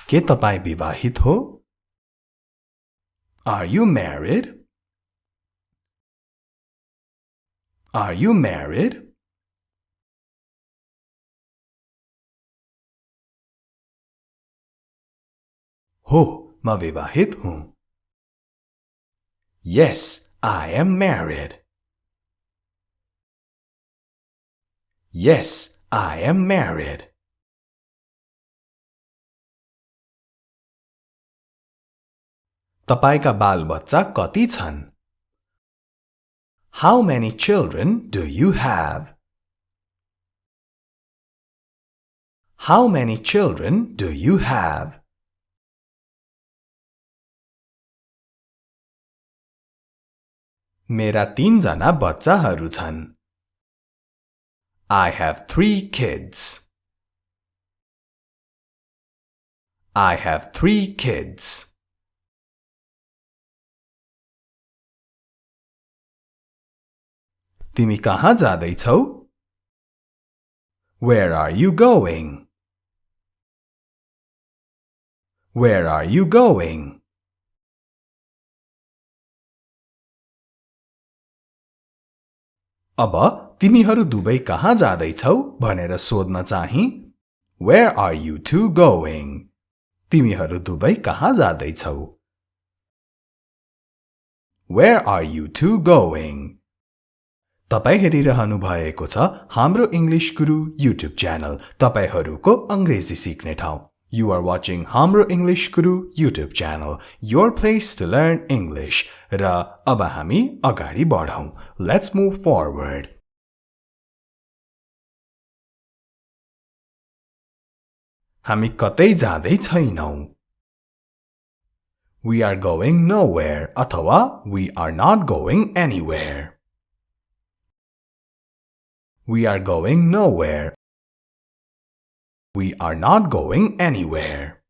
के तपाई विवाहित हो? Are you married? Are you married? हो, म विवाहित हूँ. Yes, I am married. Yes, I am married. तपाईका बालबच्चा कति छन्? How many children do you have? How many children do you have? मेरा 3 जना बच्चाहरू छन्. I have 3 kids. I have 3 kids. तिमी कहाँ जाँदैछौ? Where are you going? Where are you going? अब तिमीहरू दुवै कहाँ जाँदैछौ भनेर सोध्न चाहिँ Where are you two going? तिमीहरू दुवै कहाँ जाँदैछौ? Where are you two going? तपाई हेरिरहनु भएको छ हाम्रो इंग्लिश गुरु YouTube च्यानल तपाईहरूको अंग्रेजी सिक्ने ठाउँ. You are watching Hamro English Guru YouTube channel, your place to learn English. र अब हामी अगाडि बढौं. Let's move forward. हामी कतै जाँदै छैनौं. We are going nowhere अथवा we are not going anywhere. We are going nowhere. We are not going anywhere.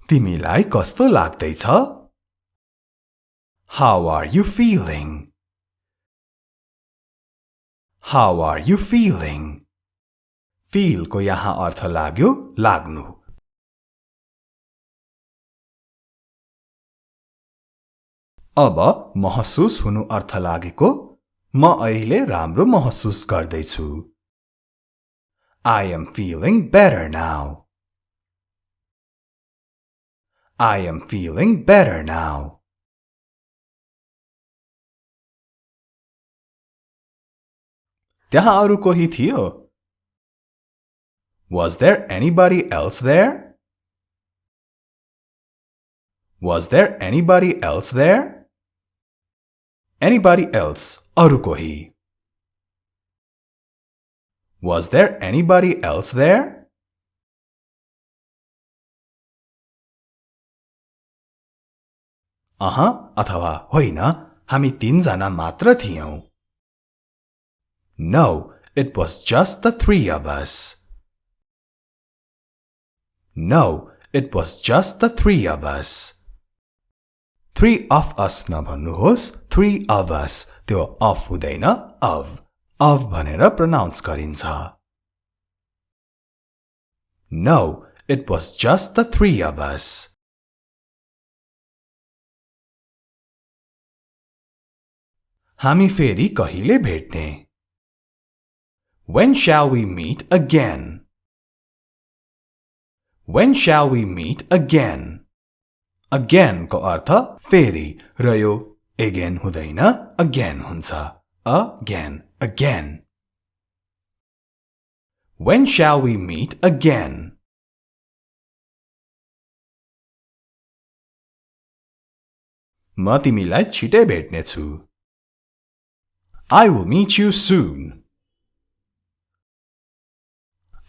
तिमीलाई कस्तो लाग्दैछ? How are you feeling? How are you feeling? Feel को यहाँ अर्थ लाग्यो लाग्नु. अब महसुस हुनु अर्थ लागेको म अहिले राम्रो महसुस गर्दैछु. I am feeling better now. I am feeling better now. त्यहाँ अरु कोही थियो? Was there anybody else there? Was there anybody else there? Anybody else, अरु कोही. Was there anybody else there? अथवा होइन, हामी 3 जना मात्र थियौं. No, it was just the 3 of us. No, it was just the 3 of us. 3 of us नभन्नुहोस् 3 of us. त्यो of हुँदैन of भनेर pronounce गरिन्छ. No, it was just the 3 of us. हामी फेरि कहिले भेट्ने? When shall we meet again? When shall we meet again? Again को अर्थ फेरि र यो again हुँदैन again हुन्छ. Again. When shall we meet again? म तिमीलाई छिटै भेट्ने छु. I will meet you soon.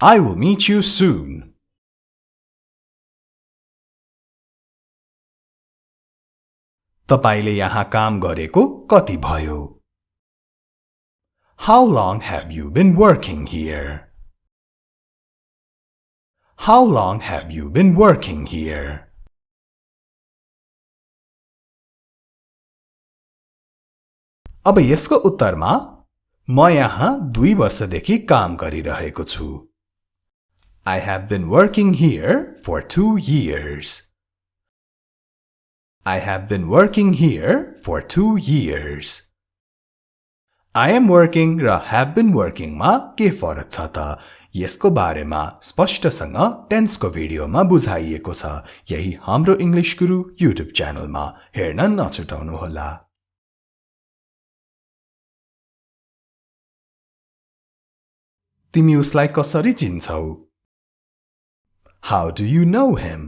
I will meet you soon. तपाईले यहाँ काम गरेको कति भयो? How long have you been working here? How long have you been working here? अब यसको उत्तरमा म यहाँ 2 वर्षदेखि काम गरिरहेको छु. I have been working here for 2 years. I have been working here for 2 years. I am working र have been working मा के फरक छ त? यसको बारेमा स्पष्टसँग टेन्सको भिडियोमा बुझाइएको छ. यही हाम्रो इंग्लिश गुरु युट्युब च्यानलमा हेर्न नछुटाउनुहोला. तिमी उसलाई कसरी चिन्छौ? How do you know him?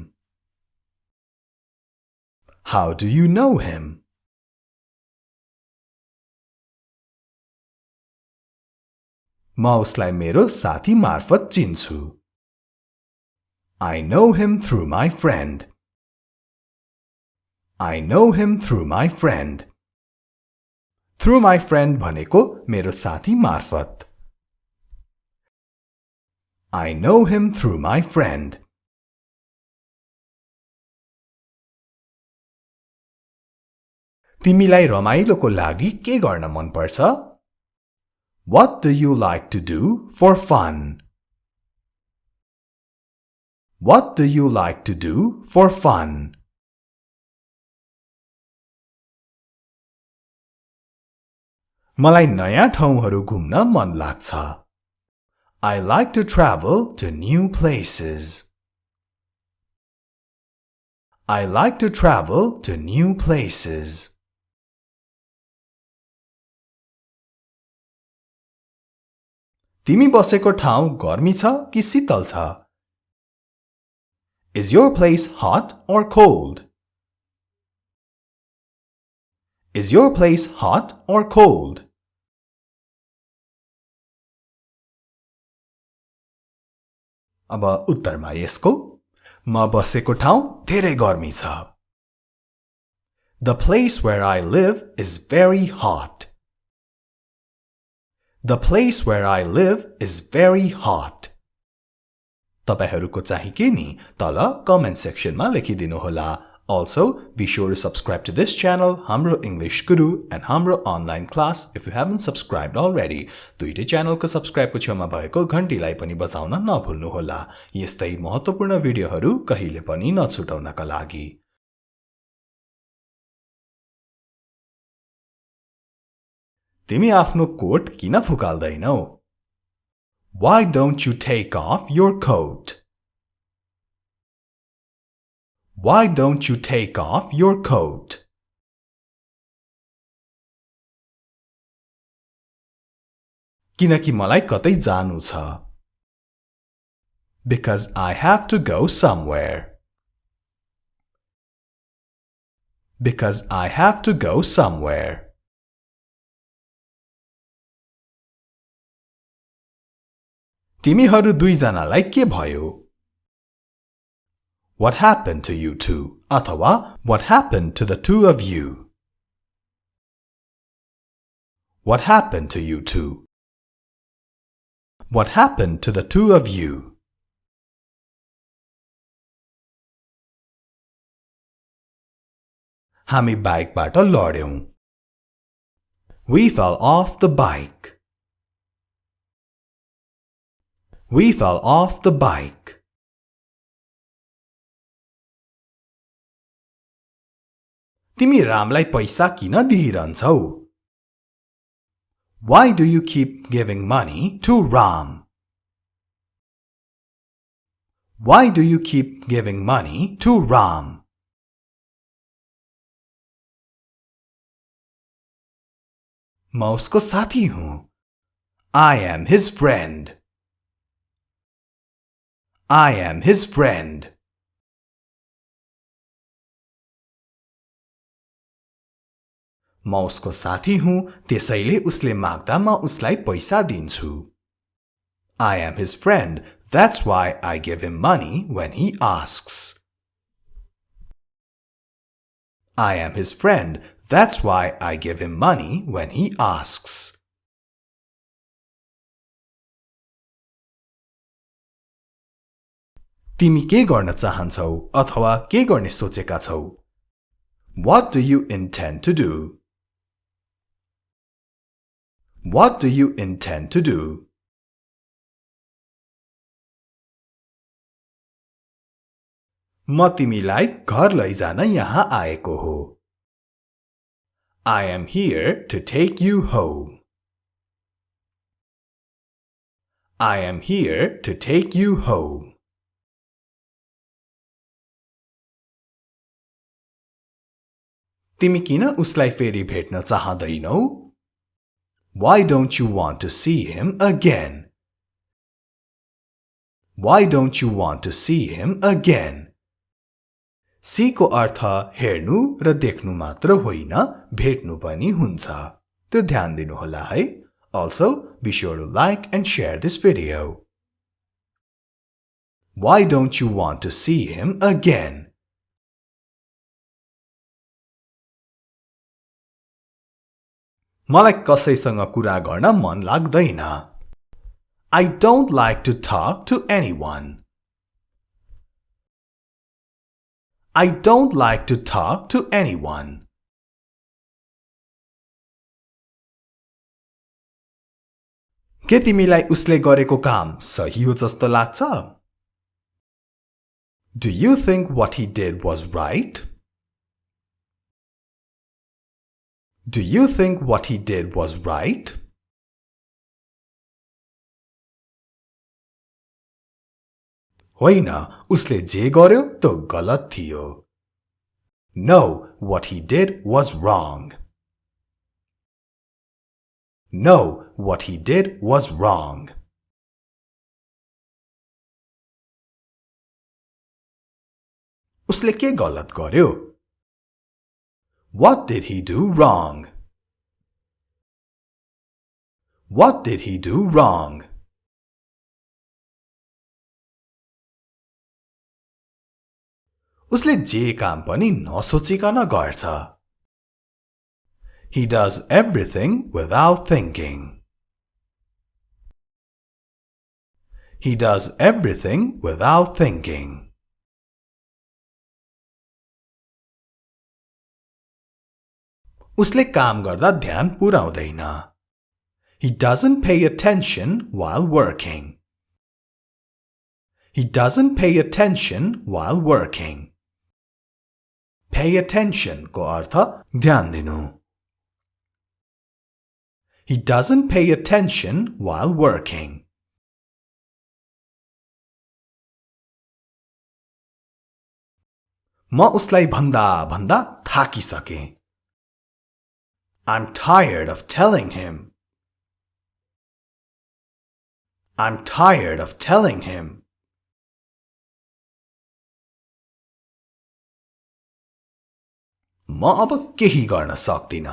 How do you know him? म उसलाई मेरो साथी मार्फत चिन्छु. I know him through my friend. I know him through my friend. Through my friend भनेको मेरो साथी मार्फत. I know him through my friend. तिमीलाई रमाइलोको लागि के गर्न मन पर्छ? What do you like to do for fun? What do you like to do for fun? मलाई नयाँ ठाउँहरू घुम्न मन लाग्छ. I like to travel to new places. I like to travel to new places. तिमी बसेको ठाउँ गर्मी छ कि शीतल छ? Is your place hot or cold? Is your place hot or cold? अब उत्तरमा यसको म बसेको ठाउँ धेरै गर्मी छ. The place where I live is very hot. The place where I live is very hot. तपाईहरुको चाहिँ के नि तल comment सेक्सनमा लेखिदिनुहोला. Also, be sure to subscribe to this channel, Hamro English Guru and Hamro Online Class if you haven't subscribed already. दुईटै च्यानलको सब्स्क्राइबको छेउमा भएको घण्टीलाई पनि बजाउन नभुल्नुहोला. यस्तै महत्त्वपूर्ण भिडियोहरू कहिले पनि नछुटाउनका लागि. तिमी आफ्नो कोट किन फुकाल्दैनौ? Why don't you take off your coat? Why don't you take off your coat? किनकि मलाई कतै जानु छ. Because I have to go somewhere. Because I have to go somewhere. तिमीहरु दुई जनालाई के भयो? What happened to you two? अथवा What happened to the two of you? What happened to you two? What happened to the two of you? हामी बाइकबाट लड्यौं. We fell off the bike. We fell off the bike. तिमी रामलाई पैसा किन दिइरहन्छौ? Why do you keep giving money to Ram? Why do you keep giving money to Ram? म उसको साथी हुँ. I am his friend. I am his friend. म उसको साथी हुँ त्यसैले उसले माग्दा म उसलाई पैसा दिन्छु. I am his friend, that's why I give him money when he asks. I am his friend, that's why I give him money when he asks. तिमी के गर्न चाहन्छौ अथवा के गर्ने सोचेका छौ? What do you intend to do? What do you intend to do? म तिमीलाई घर लैजान यहाँ आएको हो. I am here to take you home. I am here to take you home. तिमी किन उसलाई फेरि भेट्न चाहदैनौ? Why don't you want to see him again? Why don't you want to see him again? See को अर्थ हेर्नु र देख्नु मात्र होइन, भेट्नु पनि हुन्छ. त्यो ध्यान दिनुहोला है. Also, be sure to like and share this video. Why don't you want to see him again? मलाई कसैसँग कुरा गर्न मन लाग्दैन. I don't like to talk to anyone. I don't like to talk to anyone. के तिमीलाई उसले गरेको काम सही हो जस्तो लाग्छ? Do you think what he did was right? Do you think what he did was right? होइन, उसले जे गर्यो त्यो गलत थियो. No, what he did was wrong. No, what he did was wrong. उसले के गलत गर्यो? What did he do wrong? What did he do wrong? उसले जे काम पनि नसोचिकन गर्छ. He does everything without thinking. He does everything without thinking. उसले काम गर्दा ध्यान पुर्याउँदैन. He doesn't pay attention while working. He doesn't pay attention while working. Pay attention को अर्थ ध्यान दिनु. He doesn't pay attention while working. म उसलाई भन्दा भन्दा थाकिसकेँ. I'm tired of telling him. I'm tired of telling him. म अब केही गर्न सक्दिन.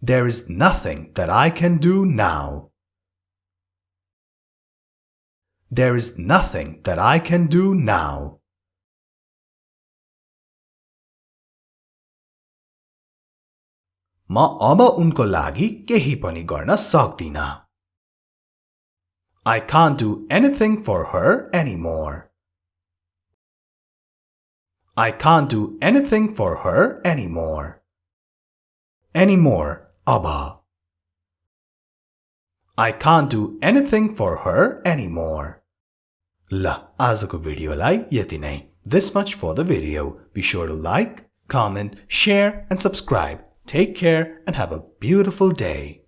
There is nothing that I can do now. There is nothing that I can do now. म अब उनको लागि केही पनि गर्न सक्दिन. I can't do anything for her anymore. I can't do anything for her anymore. Anymore, अब. I can't do anything for her anymore. ल, आजको भिडियोलाई यति नै. This much for the video. Be sure to like, comment, share and subscribe. Take care and have a beautiful day.